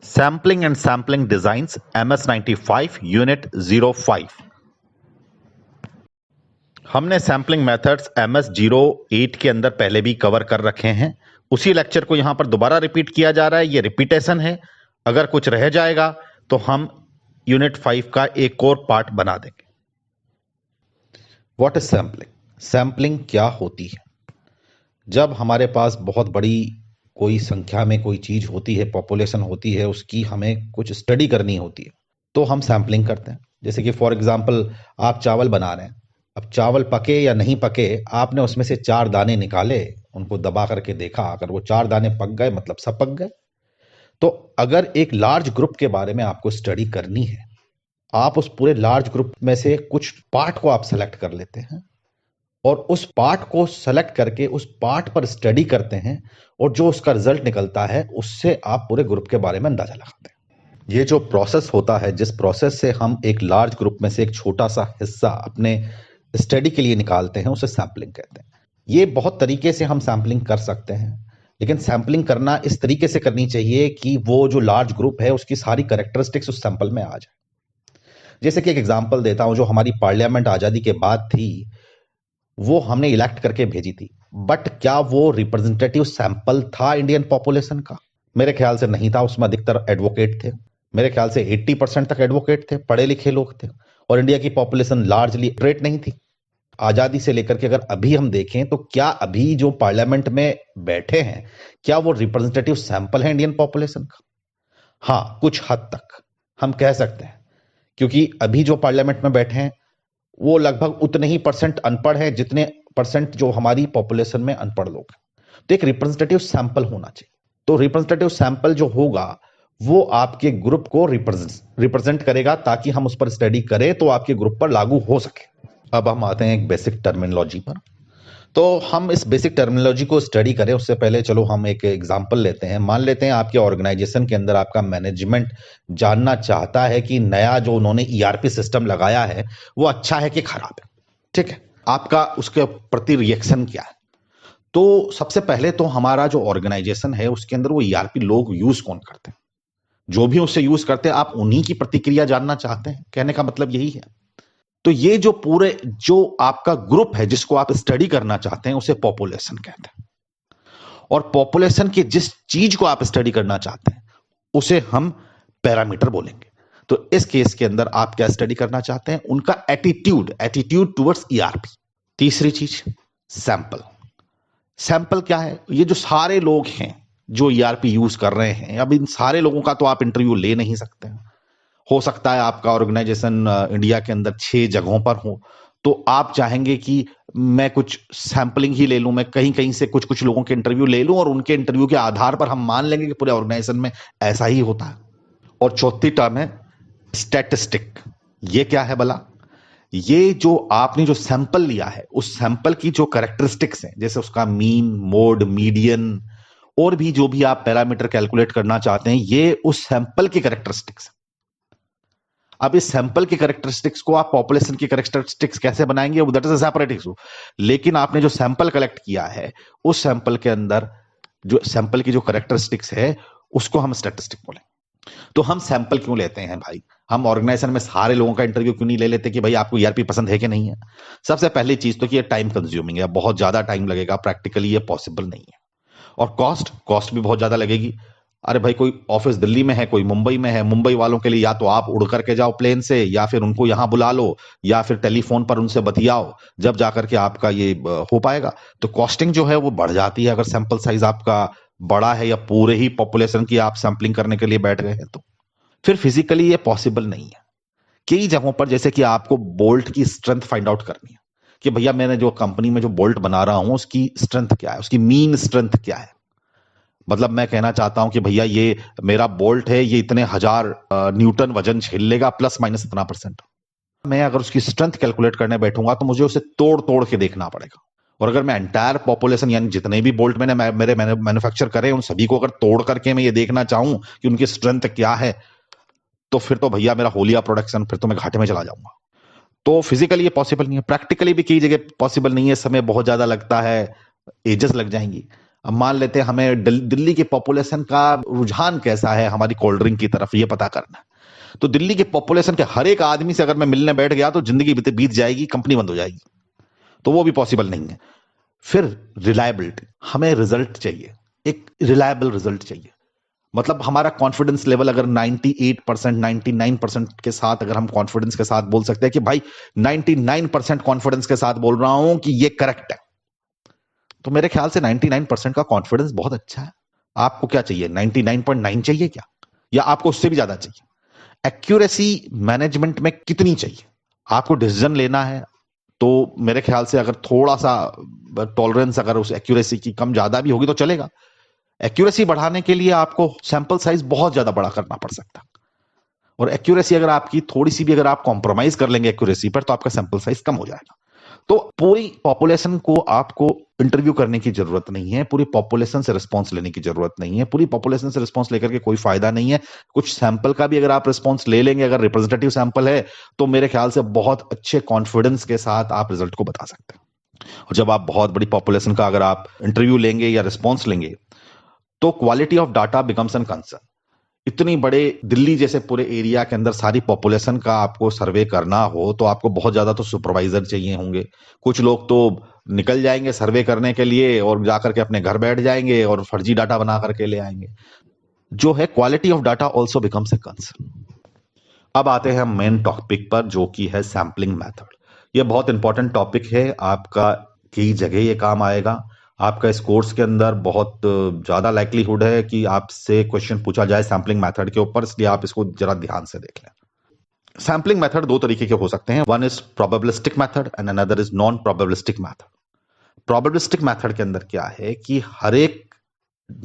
Sampling and Sampling Designs MS95 Unit 05। हमने sampling methods MS08 के अंदर पहले भी कवर कर रखे हैं। उसी लेक्चर को यहां पर दोबारा रिपीट किया जा रहा है। ये रिपीटेशन है। अगर कुछ रह जाएगा तो हम यूनिट 5 का एक और पार्ट बना देंगे। What is sampling? सैम्पलिंग क्या होती है? जब हमारे पास बहुत बड़ी कोई संख्या में कोई चीज होती है, पॉपुलेशन होती है, उसकी हमें कुछ स्टडी करनी होती है, तो हम सैम्पलिंग करते हैं। जैसे कि फॉर एग्जांपल आप चावल बना रहे हैं। अब चावल पके या नहीं पके, आपने उसमें से 4 दाने निकाले, उनको दबा करके देखा, अगर वो 4 दाने पक गए मतलब सब पक गए। तो अगर एक लार्ज ग्रुप के बारे में आपको स्टडी करनी है, आप उस पूरे लार्ज ग्रुप में से कुछ पार्ट को आप सेलेक्ट कर लेते हैं और उस पार्ट को सेलेक्ट करके उस पार्ट पर स्टडी करते हैं और जो उसका रिजल्ट निकलता है उससे आप पूरे ग्रुप के बारे में अंदाजा लगाते हैं। ये जो प्रोसेस होता है, जिस प्रोसेस से हम एक लार्ज ग्रुप में से एक छोटा सा हिस्सा अपने स्टडी के लिए निकालते हैं, उसे सैम्पलिंग कहते हैं। ये बहुत तरीके से हम सैम्पलिंग कर सकते हैं, लेकिन सैम्पलिंग करना इस तरीके से करनी चाहिए कि वो जो लार्ज ग्रुप है उसकी सारी कैरेक्टरिस्टिक्स उस सैंपल में आ जाए। जैसे कि एक एग्जांपल देता हूं, जो हमारी पार्लियामेंट आजादी के बाद थी वो हमने इलेक्ट करके भेजी थी, बट क्या वो रिप्रेजेंटेटिव सैंपल था इंडियन पॉपुलेशन का? मेरे ख्याल से नहीं था। उसमें अधिकतर एडवोकेट थे। मेरे ख्याल से 80% तक एडवोकेट थे, पढ़े लिखे लोग थे, और इंडिया की पॉपुलेशन लार्जली लिटरेट नहीं थी। आजादी से लेकर के अगर अभी हम देखें तो क्या अभी जो पार्लियामेंट में बैठे हैं, क्या वो रिप्रेजेंटेटिव सैंपल है इंडियन पॉपुलेशन का? हाँ, कुछ हद तक हम कह सकते हैं, क्योंकि अभी जो पार्लियामेंट में बैठे हैं वो लगभग उतने ही परसेंट अनपढ़ हैं जितने परसेंट जो हमारी पॉपुलेशन में अनपढ़ लोग हैं। तो एक रिप्रेजेंटेटिव सैंपल होना चाहिए। तो रिप्रेजेंटेटिव सैंपल जो होगा वो आपके ग्रुप को रिप्रेजेंट करेगा, ताकि हम उस पर स्टडी करें तो आपके ग्रुप पर लागू हो सके। अब हम आते हैं एक बेसिक टर्मिनोलॉजी पर। तो हम इस बेसिक टर्मिनोलॉजी को स्टडी करें उससे पहले चलो हम एक एग्जांपल लेते हैं। मान लेते हैं आपके ऑर्गेनाइजेशन के अंदर आपका मैनेजमेंट जानना चाहता है कि नया जो उन्होंने ईआरपी सिस्टम लगाया है वो अच्छा है कि खराब है। ठीक है, आपका उसके प्रति रिएक्शन क्या है? तो सबसे पहले तो हमारा जो ऑर्गेनाइजेशन है उसके अंदर वो ईआरपी लोग यूज कौन करते हैं, जो भी उससे यूज करते हैं, आप उन्हीं की प्रतिक्रिया जानना चाहते हैं। कहने का मतलब यही है। तो ये जो आपका ग्रुप है जिसको आप स्टडी करना चाहते हैं उसे पॉपुलेशन कहते हैं, और पॉपुलेशन की जिस चीज को आप स्टडी करना चाहते हैं उसे हम पैरामीटर बोलेंगे। तो इस केस के अंदर आप क्या स्टडी करना चाहते हैं? उनका एटीट्यूड टुवर्ड्स ईआरपी। तीसरी चीज सैंपल। सैंपल क्या है? ये जो सारे लोग हैं जो ईआरपी यूज कर रहे हैं, अब इन सारे लोगों का तो आप इंटरव्यू ले नहीं सकते हैं। हो सकता है आपका ऑर्गेनाइजेशन इंडिया के अंदर 6 जगहों पर हो, तो आप चाहेंगे कि मैं कुछ सैंपलिंग ही ले लूं, मैं कहीं कहीं से कुछ कुछ लोगों के इंटरव्यू ले लूं और उनके इंटरव्यू के आधार पर हम मान लेंगे कि पूरे ऑर्गेनाइजेशन में ऐसा ही होता है। और चौथी टर्म है स्टैटिस्टिक। ये क्या है भला? ये जो आपने जो सैंपल लिया है उस सैंपल की जो कैरेक्टरिस्टिक्स हैं, जैसे उसका मीन, मोड, मीडियन और भी जो भी आप पैरामीटर कैलकुलेट करना चाहते हैं, ये उस सैंपल की कैरेक्टरिस्टिक्स। अब इस सैंपल की कैरेक्टरिस्टिक्स को आप पॉपुलेशन की कैरेक्टरिस्टिक्स कैसे बनाएंगे, वो that is a separate issue. लेकिन आपने जो सैंपल कलेक्ट किया है उस सैंपल के अंदर जो सैंपल की जो कैरेक्टरिस्टिक्स है उसको हम स्टैटिस्टिक बोलें। तो हम सैंपल क्यों लेते हैं भाई? हम ऑर्गेनाइजेशन में सारे लोगों का इंटरव्यू क्यों नहीं ले लेते कि भाई आपको ईआरपी पसंद है कि नहीं है? सबसे पहली चीज तो कि ये टाइम कंज्यूमिंग है, बहुत ज्यादा टाइम लगेगा, प्रैक्टिकली ये पॉसिबल नहीं है। और कॉस्ट भी बहुत ज्यादा लगेगी। अरे भाई, कोई ऑफिस दिल्ली में है, कोई मुंबई में है, मुंबई वालों के लिए या तो आप उड़ करके जाओ प्लेन से, या फिर उनको यहां बुला लो, या फिर टेलीफोन पर उनसे बतियाओ, जब जाकर के आपका ये हो पाएगा। तो कॉस्टिंग जो है वो बढ़ जाती है अगर सैंपल साइज आपका बड़ा है या पूरे ही पॉपुलेशन की आप सैंपलिंग करने के लिए बैठ गए हैं। तो फिर फिजिकली ये पॉसिबल नहीं है। कई जगहों पर जैसे कि आपको बोल्ट की स्ट्रेंथ फाइंड आउट करनी है कि भैया मैंने जो कंपनी में जो बोल्ट बना रहा हूं उसकी स्ट्रेंथ क्या है, उसकी मीन स्ट्रेंथ क्या है। मतलब मैं कहना चाहता हूं कि भैया ये मेरा बोल्ट है, ये इतने हजार न्यूटन वजन झेल लेगा, प्लस माइनस इतना परसेंट। मैं अगर उसकी स्ट्रेंथ कैलकुलेट करने बैठूंगा तो मुझे उसे तोड़ तोड़ के देखना पड़ेगा। और अगर मैं एंटायर पॉपुलेशन यानी जितने भी बोल्ट मेरे मैन्युफैक्चर करे उन सभी को अगर तोड़ करके मैं ये देखना चाहूं कि उनकी स्ट्रेंथ क्या है, तो फिर तो भैया मेरा होलिया प्रोडक्शन, फिर तो मैं घाटे में चला जाऊंगा। तो फिजिकली ये पॉसिबल नहीं है, प्रैक्टिकली भी कई जगह पॉसिबल नहीं है, समय बहुत ज्यादा लगता है, एजेस लग जाएंगी। अब मान लेते हैं हमें दिल्ली की पॉपुलेशन का रुझान कैसा है हमारी कोल्ड ड्रिंक की तरफ, ये पता करना है। तो दिल्ली की पॉपुलेशन के हर एक आदमी से अगर मैं मिलने बैठ गया तो जिंदगी बीत जाएगी, कंपनी बंद हो जाएगी, तो वो भी पॉसिबल नहीं है। फिर रिलायबिलिटी, हमें रिजल्ट चाहिए, एक रिलायबल रिजल्ट चाहिए। मतलब हमारा कॉन्फिडेंस लेवल अगर 98%, 99% के साथ अगर हम कॉन्फिडेंस के साथ बोल सकते हैं कि भाई 99% कॉन्फिडेंस के साथ बोल रहा हूं कि ये करेक्ट है, तो मेरे ख्याल से 99% का कॉन्फिडेंस बहुत अच्छा है। आपको क्या चाहिए, 99.9 चाहिए क्या, या आपको उससे भी ज्यादा चाहिए? एक्यूरेसी मैनेजमेंट में कितनी चाहिए? आपको डिसीजन लेना है तो मेरे ख्याल से अगर थोड़ा सा टॉलरेंस अगर उस एक्यूरेसी की कम ज्यादा भी होगी तो चलेगा। एक्यूरेसी बढ़ाने के लिए आपको सैंपल साइज बहुत ज्यादा बड़ा करना पड़ सकता है, और एक्यूरेसी अगर आपकी थोड़ी सी भी अगर आप कॉम्प्रोमाइज कर लेंगे एक्यूरेसी पर, तो आपका सैंपल साइज कम हो जाएगा। तो पूरी पॉपुलेशन को आपको इंटरव्यू करने की जरूरत नहीं है, पूरी पॉपुलेशन से रिस्पांस लेने की जरूरत नहीं है, पूरी पॉपुलेशन से रिस्पांस लेकर के कोई फायदा नहीं है। कुछ सैंपल का भी अगर आप रिस्पांस ले लेंगे, अगर रिप्रेजेंटेटिव सैंपल है, तो मेरे ख्याल से बहुत अच्छे कॉन्फिडेंस के साथ आप रिजल्ट को बता सकते हैं। और जब आप बहुत बड़ी पॉपुलेशन का अगर आप इंटरव्यू लेंगे या रिस्पॉन्स लेंगे, तो quality of data becomes N concern. इतनी बड़े दिल्ली जैसे पूरे एरिया के अंदर सारी पॉपुलेशन का आपको सर्वे करना हो तो आपको बहुत ज्यादा तो सुपरवाइजर चाहिए होंगे। कुछ लोग तो निकल जाएंगे सर्वे करने के लिए और जाकर के अपने घर बैठ जाएंगे और फर्जी डाटा बना करके ले आएंगे। जो है quality of data also becomes a concern. अब आते हैं मेन टॉपिक पर, जो कि है सैम्पलिंग मेथड। ये बहुत इंपॉर्टेंट टॉपिक है, आपका कई जगह ये काम आएगा। आपका इस कोर्स के अंदर बहुत ज्यादा लाइक्लीहुड है कि आपसे क्वेश्चन पूछा जाए सैम्पलिंग मेथड के ऊपर, इसलिए आप इसको जरा ध्यान से देख लें। सैम्पलिंग मेथड दो तरीके के हो सकते हैं, one is probabilistic method and another is non probabilistic method. Probabilistic method के अंदर क्या है कि हर एक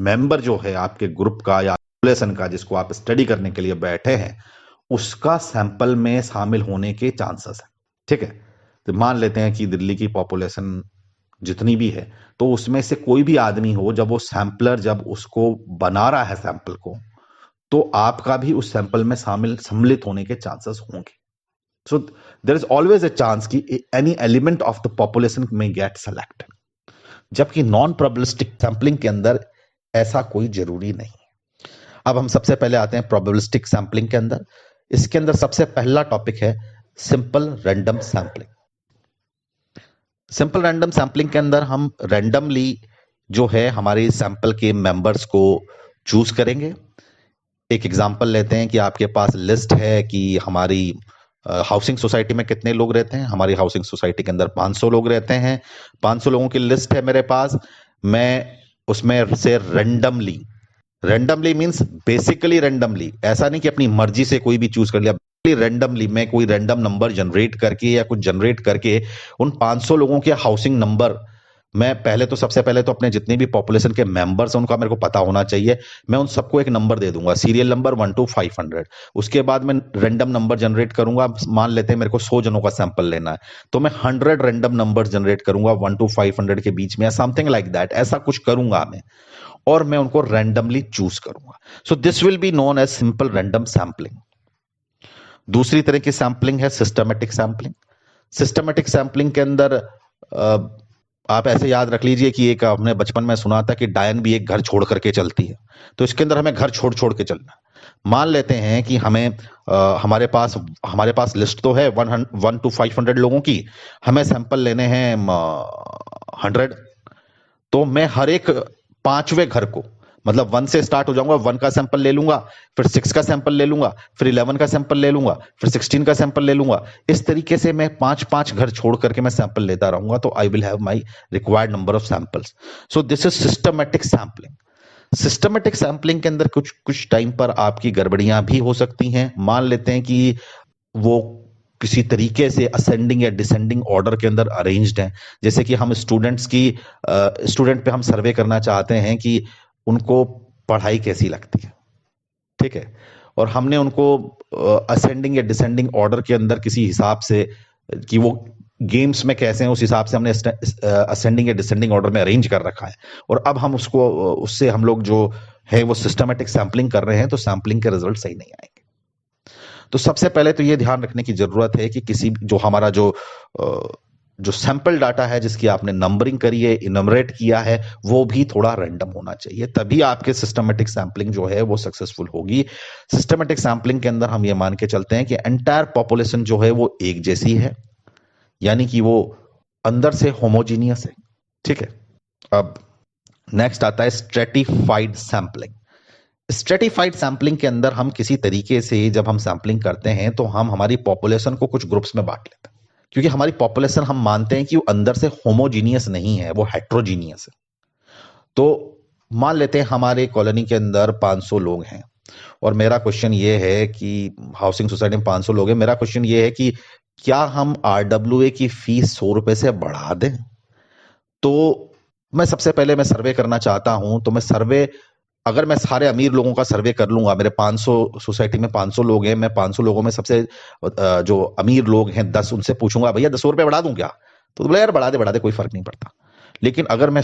मेंबर जो है आपके ग्रुप का या पॉपुलेशन का, जिसको आप स्टडी करने के लिए बैठे हैं, उसका सैंपल में शामिल होने के चांसेस है। ठीक है, तो मान लेते हैं कि दिल्ली की पॉपुलेशन जितनी भी है, तो उसमें से कोई भी आदमी हो, जब वो सैंपलर जब उसको बना रहा है सैंपल को, तो आपका भी उस सैंपल में सम्मिलित होने के चांसेस होंगे। So there is always a chance कि any element of the population में गेट सेलेक्टेड, जबकि नॉन प्रोबेबिलिस्टिक सैंपलिंग के अंदर ऐसा कोई जरूरी नहीं है। अब हम सबसे पहले आते हैं प्रोबेबिलिस्टिक सैंपलिंग के अंदर। इसके अंदर सबसे पहला टॉपिक है simple random sampling. Simple random sampling के अंदर हम रैंडमली जो है हमारे सैंपल के मेंबर्स को चूज करेंगे। एक एग्जांपल लेते हैं कि आपके पास लिस्ट है कि हमारी हाउसिंग सोसाइटी में कितने लोग रहते हैं। हमारी हाउसिंग सोसाइटी के अंदर 500 लोग रहते हैं। 500 लोगों की लिस्ट है मेरे पास। मैं उसमें से रैंडमली मींस बेसिकली रैंडमली, ऐसा नहीं कि अपनी मर्जी से कोई भी चूज कर लिया। रैंडमली मैं कोई रैंडम नंबर जनरेट करके या कुछ जनरेट करके उन 500 लोगों के हाउसिंग नंबर, मैं पहले तो सबसे पहले तो अपने जितने भी पॉपुलेशन के मेंबर्स हैं उनका मेरे को पता होना चाहिए। मैं उन सबको एक नंबर दे दूंगा, सीरियल नंबर 1 to 500। उसके बाद मैं रैंडम नंबर जनरेट करूंगा। मान लेते हैं मेरे को 100 जनों का सैंपल लेना है, तो मैं 100 रैंडम नंबर जनरेट करूंगा 1 to 500 के बीच में, या समथिंग लाइक दैट, ऐसा कुछ करूंगा मैं, और मैं उनको रैंडमली चूज करूंगा। So this will be known as simple random sampling. दूसरी तरह की सैंपलिंग है सिस्टमेटिक सैंपलिंग। सिस्टमेटिक सैंपलिंग के अंदर आप ऐसे याद रख लीजिए कि एक हमने बचपन में सुना था कि डायन भी एक घर छोड़ करके चलती है, तो इसके अंदर हमें घर छोड़ छोड़ के चलना है। मान लेते हैं कि हमें हमारे पास लिस्ट तो है 1 to 500 लोगों की, हमें सैंपल लेने हैं 100। तो मैं हर एक पांचवें घर को, मतलब 1 से स्टार्ट हो जाऊंगा, 1 का सैंपल ले लूंगा, फिर 6 का सैंपल ले लूंगा, फिर 11 का सैंपल ले लूंगा, फिर 16 का सैंपल ले लूंगा। इस तरीके से मैं 5-5 घर छोड़ करके मैं सैंपल लेता रहूंगा, तो I will have my required number of samples. So this is systematic sampling. Systematic sampling के अंदर कुछ कुछ टाइम पर आपकी गड़बड़ियां भी हो सकती हैं। मान लेते हैं कि वो किसी तरीके से असेंडिंग या डिसेंडिंग ऑर्डर के अंदर अरेंज्ड हैं। जैसे कि हम स्टूडेंट पे हम सर्वे करना चाहते हैं कि उनको पढ़ाई कैसी लगती है, ठीक है, और हमने उनको असेंडिंग या डिसेंडिंग ऑर्डर के अंदर किसी हिसाब से कि वो गेम्स में कैसे हैं उस हिसाब से हमने असेंडिंग या डिसेंडिंग ऑर्डर में अरेंज कर रखा है, और अब हम उससे हम लोग जो है वो सिस्टमेटिक सैंपलिंग कर रहे हैं, तो सैंपलिंग के रिजल्ट सही नहीं आएंगे। तो सबसे पहले तो ये ध्यान रखने की जरूरत है कि किसी जो हमारा जो जो सैंपल डाटा है जिसकी आपने नंबरिंग करी है, इनमरेट किया है, वो भी थोड़ा रैंडम होना चाहिए, तभी आपके सिस्टमेटिक सैंपलिंग जो है वो सक्सेसफुल होगी। सिस्टमेटिक सैंपलिंग के अंदर हम ये मान के चलते हैं कि एंटायर पॉपुलेशन जो है वो एक जैसी है, यानी कि वो अंदर से होमोजीनियस है। ठीक है, अब नेक्स्ट आता है स्ट्रेटिफाइड सैंपलिंग। स्ट्रेटिफाइड सैंपलिंग के अंदर हम किसी तरीके से जब हम सैंपलिंग करते हैं तो हम हमारी पॉपुलेशन को कुछ ग्रुप्स में बांट लेते हैं, क्योंकि हमारी पॉपुलेशन हम मानते हैं कि वो अंदर से होमोजीनियस नहीं है, वो हेट्रोजीनियस है। तो मान लेते हैं हमारे कॉलोनी के अंदर 500 लोग हैं, और मेरा क्वेश्चन ये है कि हाउसिंग सोसाइटी में 500 लोग हैं, मेरा क्वेश्चन ये है कि क्या हम आरडब्ल्यूए की फीस 100 रुपए से बढ़ा दें? तो मैं सबसे पहले मैं सर्वे करना चाहता हूं, तो मैं सर्वे, अगर मैं सारे अमीर लोगों का सर्वे कर लूंगा, मेरे 500 सोसाइटी में 500 लोग हैं, मैं 500 लोगों में सबसे जो अमीर लोग हैं 10, उनसे पूछूंगा भैया 10 रुपए बढ़ा दूं क्या? तो बोले यार बढ़ा दे कोई फर्क नहीं पड़ता। लेकिन अगर मैं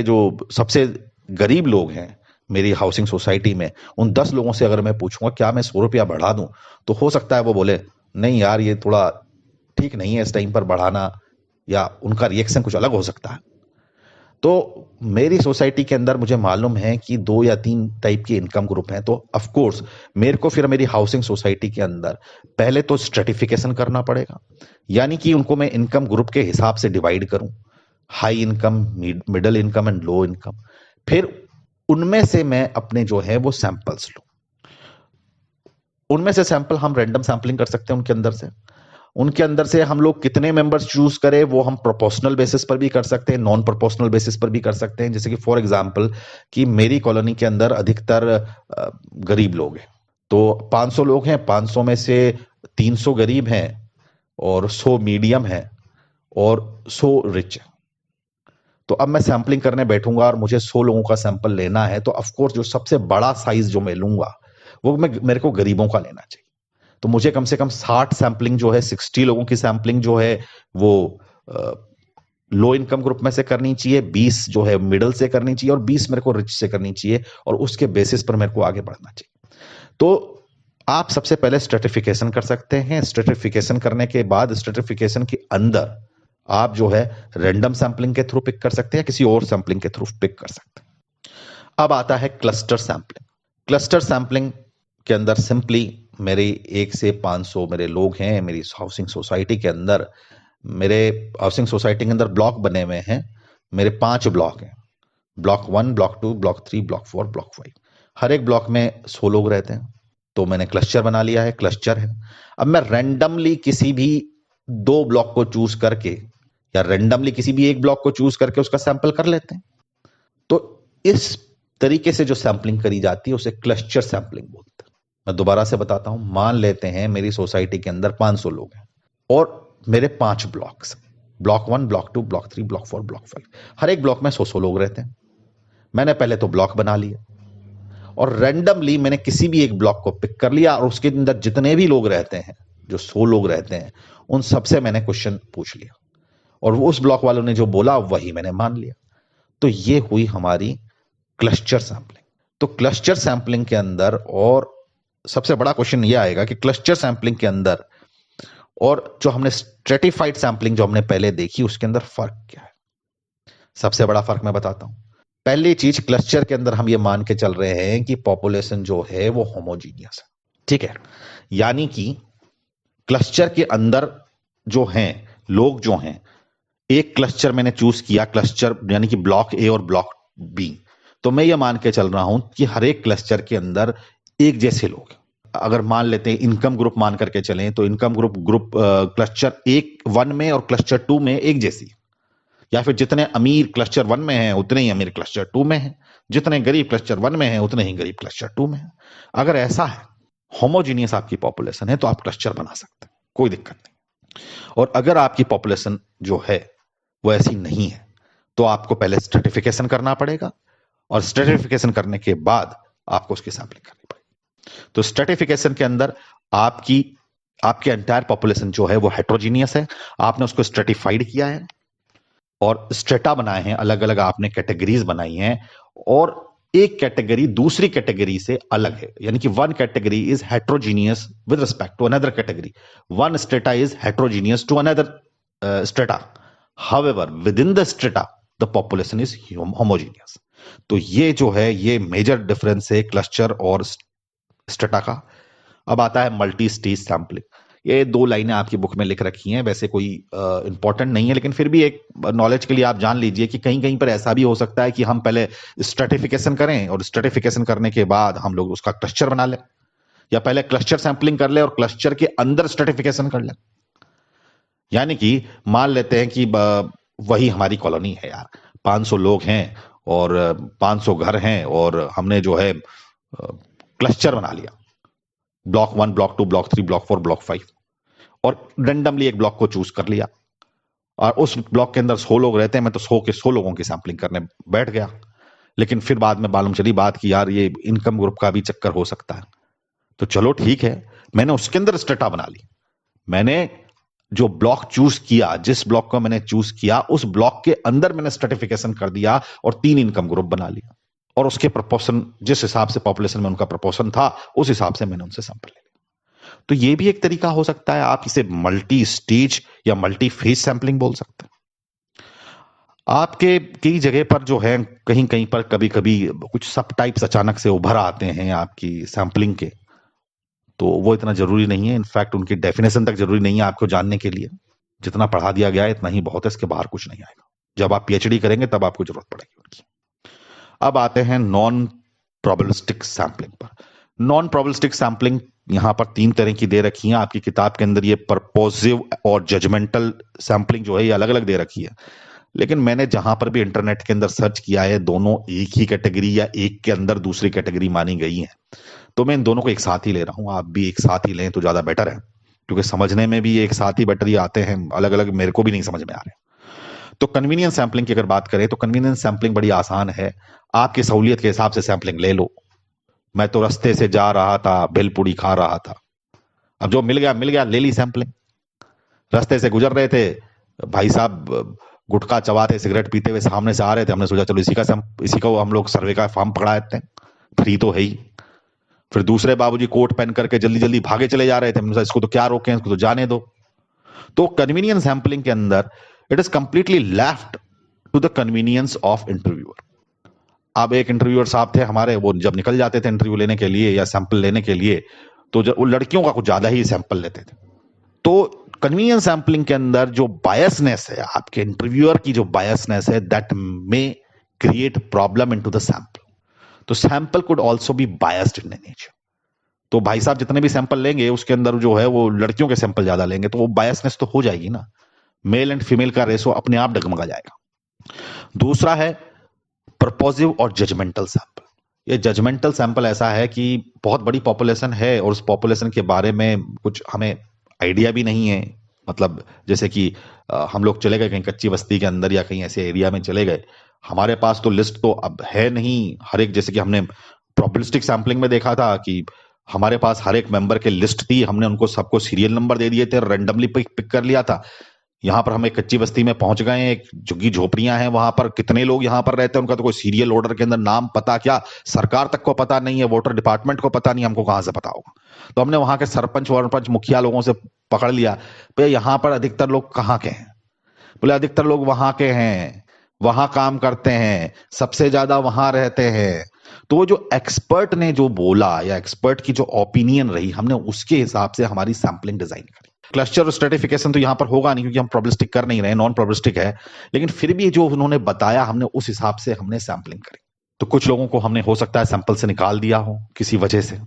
जो सबसे गरीब लोग हैं मेरी हाउसिंग सोसाइटी में, उन 10 लोगों से अगर मैं पूछूंगा क्या मैं 100 रुपया बढ़ा दूं, तो हो सकता है वो बोले नहीं यार ये थोड़ा ठीक नहीं है इस टाइम पर बढ़ाना, या उनका रिएक्शन कुछ अलग हो सकता है। तो मेरी सोसाइटी के अंदर मुझे मालूम है कि 2 या 3 टाइप के इनकम ग्रुप हैं, तो ऑफ कोर्स मेरे को फिर मेरी हाउसिंग सोसाइटी के अंदर पहले तो स्ट्रेटिफिकेशन करना पड़ेगा, यानी कि उनको मैं इनकम ग्रुप के हिसाब से डिवाइड करूं, high income, middle income and low income. फिर उनमें से मैं अपने जो है वो सैंपल्स लूं, उनमें से सैंपल हम रैंडम सैंपलिंग कर सकते हैं उनके अंदर से हम लोग कितने मेंबर्स चूज करें वो हम प्रोपोर्शनल बेसिस पर भी कर सकते हैं, नॉन प्रोपोर्शनल बेसिस पर भी कर सकते हैं। जैसे कि फॉर एग्जांपल कि मेरी कॉलोनी के अंदर अधिकतर गरीब लोग हैं, तो 500 लोग हैं, 500 में से 300 गरीब हैं और 100 मीडियम है और 100 रिच है। तो अब मैं सैंपलिंग करने बैठूंगा और मुझे 100 लोगों का सैंपल लेना है, तो ऑफकोर्स जो सबसे बड़ा साइज जो मैं लूंगा वो मेरे को गरीबों का लेना चाहिए। तो मुझे कम से कम 60 सैंपलिंग जो है, 60 लोगों की सैंपलिंग जो है वो लो इनकम ग्रुप में से करनी चाहिए, 20 जो है मिडिल से करनी चाहिए और 20 मेरे को रिच से करनी चाहिए, और उसके बेसिस पर मेरे को आगे बढ़ना चाहिए। तो आप सबसे पहले स्ट्रेटिफिकेशन कर सकते हैं। स्ट्रेटिफिकेशन करने के बाद स्ट्रेटिफिकेशन के अंदर आप जो है रैंडम सैंपलिंग के थ्रू पिक कर सकते हैं, किसी और सैंपलिंग के थ्रू पिक कर सकते हैं। अब आता है क्लस्टर सैंपलिंग। क्लस्टर सैंपलिंग के अंदर सिंपली मेरे 1 से 500 मेरे लोग हैं मेरी हाउसिंग सोसाइटी के अंदर। मेरे हाउसिंग सोसाइटी के अंदर ब्लॉक बने हुए हैं, मेरे 5 ब्लॉक हैं, block 1, block 2, block 3, block 4, block 5। हर एक ब्लॉक में 100 लोग रहते हैं, तो मैंने क्लस्टर बना लिया है, क्लस्टर है। अब मैं रैंडमली किसी भी 2 ब्लॉक को चूज करके या रैंडमली किसी भी एक ब्लॉक को चूज करके उसका सैंपल कर लेते हैं। तो इस तरीके से जो सैंपलिंग करी जाती है उसे क्लस्टर सैंपलिंग बोलते हैं। मैं दोबारा से बताता हूं, मान लेते हैं मेरी सोसाइटी के अंदर 500 लोग हैं और मेरे 5 blocks, block 1, block 2, block 3, block 4, block 5। हर एक ब्लॉक में 100 लोग रहते हैं। मैंने पहले तो ब्लॉक बना लिया और रैंडमली मैंने किसी भी एक ब्लॉक को पिक कर लिया और उसके अंदर जितने भी लोग रहते हैं, जो 100 लोग रहते हैं, उन सबसे मैंने क्वेश्चन पूछ लिया और वो उस ब्लॉक वालों ने जो बोला वही मैंने मान लिया। तो ये हुई हमारी क्लस्टर सैंपलिंग। तो क्लस्टर सैंपलिंग के अंदर और सबसे बड़ा क्वेश्चन ये आएगा कि क्लस्टर सैंपलिंग के अंदर और जो हमने स्ट्रेटिफाइड सैंपलिंग जो हमने पहले देखी उसके अंदर फर्क क्या है। सबसे बड़ा फर्क मैं बताता हूं। पहली चीज, क्लस्टर के अंदर हम ये मान के चल रहे हैं कि पॉपुलेशन जो है वो होमोजीनियस है। ठीक है, यानी कि क्लस्टर के अंदर जो हैं लोग जो हैं, एक क्लस्टर मैंने चूज किया, क्लस्टर यानी कि ब्लॉक ए और ब्लॉक बी, तो मैं ये मान के चल रहा हूं कि हर एक क्लस्टर के अंदर एक जैसे लोग। अगर मान लेते हैं इनकम ग्रुप मान करके चलें, तो इनकम ग्रुप क्लस्टर 1 में और क्लस्टर 2 में एक जैसी, या फिर जितने अमीर क्लस्टर 1 में हैं उतने ही अमीर क्लस्टर 2 में हैं, जितने गरीब क्लस्टर 1 में हैं उतने ही गरीब क्लस्टर 2 में हैं। अगर ऐसा है, होमोजीनियस आपकी पॉपुलेशन है, तो आप क्लस्टर बना सकते हैं, कोई दिक्कत नहीं। और अगर आपकी पॉपुलेशन जो है वो ऐसी नहीं है, तो आपको पहले स्ट्रेटिफिकेशन करना पड़ेगा और स्ट्रेटिफिकेशन करने के बाद आपको उसकी सैंपलिंग करनी पड़ेगी। तो स्ट्रेटिफिकेशन के अंदर आपके एंटायर पॉपुलेशन जो है वो हेट्रोजीनियस है, आपने उसको स्ट्रेटिफाइड किया है और स्ट्रेटा बनाए हैं, अलग अलग आपने कैटेगरीज बनाई हैं, और एक कैटेगरी दूसरी कैटेगरी से अलग है, यानी कि one category is heterogeneous with respect to another category, one strata is heterogeneous to another strata. However, within the strata, the population is homogeneous. तो ये जो है ये मेजर डिफरेंस है क्लस्टर और स्ट्रेटा का। अब आता है मल्टी स्टेज सैंपलिंग। ये 2 लाइनें आपकी बुक में लिख रखी हैं, वैसे कोई इंपॉर्टेंट नहीं है, लेकिन फिर भी एक नॉलेज के लिए आप जान लीजिए कि कहीं कहीं पर ऐसा भी हो सकता है कि हम पहले स्ट्रेटिफिकेशन करें और स्ट्रेटिफिकेशन करने के बाद हम लोग उसका क्लस्टर बना लें, या पहले क्लस्टर सैंपलिंग कर ले और क्लस्टर के अंदर स्ट्रेटिफिकेशन कर ले। यानी कि मान लेते हैं कि वही हमारी कॉलोनी है यार, 500 लोग हैं और 500 घर हैं, और हमने जो है क्लस्टर बना लिया, block 1, block 2, block 3, block 4, block 5, और रेंडमली एक ब्लॉक को चूज कर लिया, और उस ब्लॉक के अंदर 100 लोग रहते हैं, मैं तो 100 के 100 लोगों की सैंपलिंग करने बैठ गया। लेकिन फिर बाद में मालूम चली बात कि यार ये इनकम ग्रुप का भी चक्कर हो सकता है। तो चलो ठीक है, मैंने उसके अंदर स्ट्रेटा बना ली। मैंने जो ब्लॉक चूज किया, जिस ब्लॉक को मैंने चूज किया, उस ब्लॉक के अंदर मैंने स्ट्रेटिफिकेशन कर दिया और 3 इनकम ग्रुप बना लिया, और उसके प्रोपोर्शन, जिस हिसाब से पॉपुलेशन में उनका प्रोपोर्शन था, उस हिसाब से मैंने उनसे सैंपल ले लिया। तो ये भी एक तरीका हो सकता है, आप इसे मल्टी स्टेज या मल्टी फेज सैंपलिंग बोल सकते हैं। आपके कई जगह पर जो है, कहीं कहीं पर कभी कभी कुछ सब टाइप्स अचानक से उभर आते हैं आपकी सैंपलिंग के, तो वो इतना जरूरी नहीं है। इनफैक्ट उनकी डेफिनेशन तक जरूरी नहीं है आपको जानने के लिए। जितना पढ़ा दिया गया है इतना ही बहुत है, इसके बाहर कुछ नहीं आएगा। जब आप पीएचडी करेंगे तब आपको जरूरत पड़ेगी उनकी। अब आते हैं नॉन प्रोबेबिलिस्टिक सैंपलिंग पर। नॉन प्रोबेबिलिस्टिक सैंपलिंग यहां पर 3 तरह की दे रखी है आपकी किताब के अंदर। ये परपोजिव और जजमेंटल सैंपलिंग जो है ये अलग अलग दे रखी है, लेकिन मैंने जहां पर भी इंटरनेट के अंदर सर्च किया है, दोनों एक ही कैटेगरी या एक के अंदर दूसरी कैटेगरी मानी गई है। तो मैं इन दोनों को एक साथ ही ले रहा हूं। आप भी एक साथ ही लें तो ज्यादा बेटर है, क्योंकि समझने में भी एक साथ ही बेटर ही आते हैं, अलग अलग मेरे को भी नहीं समझ में आ रहे। तो कन्वीनियंस सैंपलिंग की अगर बात करें तो कन्वीनियंस सैंपलिंग बड़ी आसान है। आपकी सहूलियत के हिसाब से सैंपलिंग ले लो। मैं तो रास्ते से जा रहा था, भेलपूरी खा रहा था, अब जो मिल गया, ले ली सैंपलिंग। रास्ते से गुजर रहे थे, भाई साहब गुटखा चबाते सिगरेट पीते हुए सामने से आ रहे थे, हमने सोचा चलो इसी को हम लोग सर्वे का फॉर्म पकड़ा देते हैं, फ्री तो है ही। फिर दूसरे बाबूजी कोट पहन करके जल्दी जल्दी भागे चले जा रहे थे, हमने सोचा इसको तो क्या रोकें, इसको तो जाने दो। तो कन्वीनियंस सैंपलिंग के अंदर it is completely left to the convenience of interviewer. अब एक इंटरव्यूअर साहब थे हमारे, वो जब निकल जाते थे इंटरव्यू लेने के लिए या सैंपल लेने के लिए, तो जब वो लड़कियों का कुछ ज्यादा ही सैंपल लेते थे। तो कन्वीनियंस सैंपलिंग के अंदर जो बायसनेस है, आपके इंटरव्यूअर की जो बायसनेस है, that may create problem into the sample. तो sample could also be biased in nature. तो भाई साहब जितने भी सैंपल लेंगे उसके अंदर जो है वो लड़कियों के सैंपल ज्यादा लेंगे, तो वो बायसनेस तो हो जाएगी ना, मेल एंड फीमेल का रेशो अपने आप डगमगा जाएगा। दूसरा है प्रपोजिव और जजमेंटल सैंपल। ये जजमेंटल सैंपल ऐसा है कि बहुत बड़ी पॉपुलेशन है और उस पॉपुलेशन के बारे में कुछ हमें आइडिया भी नहीं है। मतलब जैसे कि हम लोग चले गए कहीं कच्ची बस्ती के अंदर या कहीं ऐसे एरिया में चले गए, हमारे पास तो लिस्ट तो अब है नहीं हर एक। जैसे कि हमने प्रोबेबिलिस्टिक सैंपलिंग में देखा था कि हमारे पास हर एक मेंबर के लिस्ट थी, हमने उनको सबको सीरियल नंबर दे दिए थे, रैंडमली पिक कर लिया था। यहाँ पर हम एक कच्ची बस्ती में पहुंच गए हैं, एक झुग्गी झोपड़ियां हैं, वहां पर कितने लोग यहाँ पर रहते हैं उनका तो कोई सीरियल ऑर्डर के अंदर नाम पता क्या सरकार तक को पता नहीं है, वोटर डिपार्टमेंट को पता नहीं, हमको कहां से पता होगा। तो हमने वहां के सरपंच वरपंच मुखिया लोगों से पकड़ लिया, भाई यहाँ पर अधिकतर लोग कहाँ के हैं? बोले अधिकतर लोग वहां के हैं, वहां काम करते हैं, सबसे ज्यादा वहां रहते हैं। तो वो जो एक्सपर्ट ने जो बोला या एक्सपर्ट की जो ओपिनियन रही, हमने उसके हिसाब से हमारी सैंपलिंग डिजाइन करी। क्लस्टर और स्ट्रेटिफिकेशन तो यहां पर होगा नहीं क्योंकि हम प्रोबेबिलिस्टिक कर नहीं रहे, नॉन प्रोबेबिलिस्टिक है, लेकिन फिर भी जो उन्होंने बताया हमने उस हिसाब से हमने सैंपलिंग करी। तो कुछ लोगों को हमने हो सकता है सैंपल से निकाल दिया हो किसी वजह से।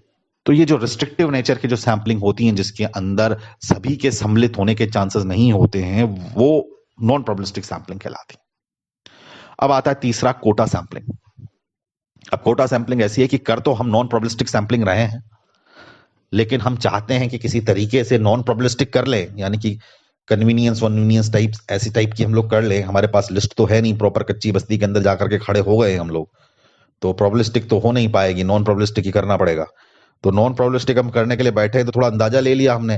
तो ये जो रिस्ट्रिक्टिव नेचर की जो सैंपलिंग होती है जिसके अंदर सभी के सम्मिलित होने के चांसेस नहीं होते हैं, वो नॉन प्रोबेबिलिस्टिक सैंपलिंग कहलाती है। अब आता है तीसरा, कोटा सैंपलिंग। अब कोटा सैंपलिंग ऐसी है कि कर तो हम नॉन प्रोबेबिलिस्टिक सैंपलिंग रहे हैं, लेकिन हम चाहते हैं कि किसी तरीके से नॉन प्रोबेबिलिस्टिक कर ले, यानी कि कन्वीनियंस वनवीनियंस टाइप्स ऐसी टाइप की हम लोग कर ले। हमारे पास लिस्ट तो है नहीं प्रॉपर, कच्ची बस्ती के अंदर जाकर के खड़े हो गए हम लोग, तो प्रोबेबिलिस्टिक तो हो नहीं पाएगी, नॉन प्रोबेबिलिस्टिक ही करना पड़ेगा। तो नॉन प्रोबेबिलिस्टिक हम करने के लिए बैठे तो थोड़ा अंदाजा ले लिया हमने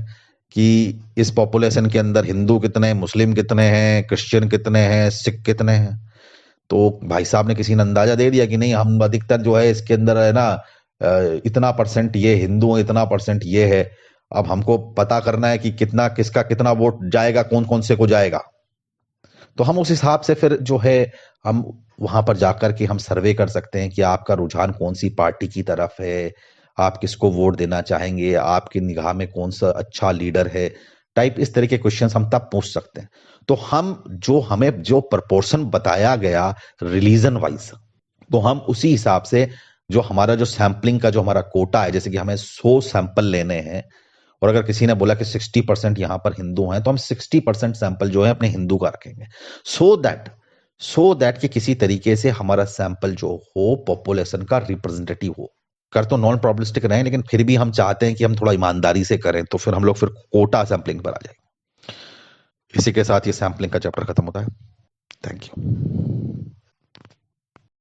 कि इस पॉपुलेशन के अंदर हिंदू कितने, मुस्लिम कितने हैं, क्रिश्चियन कितने हैं, सिख कितने हैं। तो भाई साहब ने किसी ने अंदाजा दे दिया कि नहीं हम अधिकतर जो है इसके अंदर है ना इतना परसेंट ये हिंदू है, इतना परसेंट ये है। अब हमको पता करना है कि कितना किसका कितना वोट जाएगा, कौन कौन से को जाएगा। तो हम उस हिसाब से फिर जो है हम वहां पर जाकर के हम सर्वे कर सकते हैं कि आपका रुझान कौन सी पार्टी की तरफ है, आप किसको वोट देना चाहेंगे, आपकी निगाह में कौन सा अच्छा लीडर है, टाइप इस तरह के क्वेश्चंस हम तब पूछ सकते हैं। तो हमें जो प्रपोर्शन बताया गया रिलीजन वाइज, तो हम उसी हिसाब से जो हमारा जो सैंपलिंग का जो हमारा कोटा है, जैसे कि हमें 100 सैंपल लेने हैं और अगर किसी ने बोला कि 60% यहां पर हिंदू हैं, तो हम 60% सैंपल जो है अपने हिंदू का रखेंगे, सो दैट कि किसी तरीके से हमारा सैंपल जो हो पॉपुलेशन का रिप्रेजेंटेटिव हो। कर तो नॉन प्रोबेबिलिस्टिक रहे, लेकिन फिर भी हम चाहते हैं कि हम थोड़ा ईमानदारी से करें, तो फिर हम लोग फिर कोटा सैंपलिंग पर आ जाएंगे। इसी के साथ ये सैंपलिंग का चैप्टर खत्म होता है। Thank you.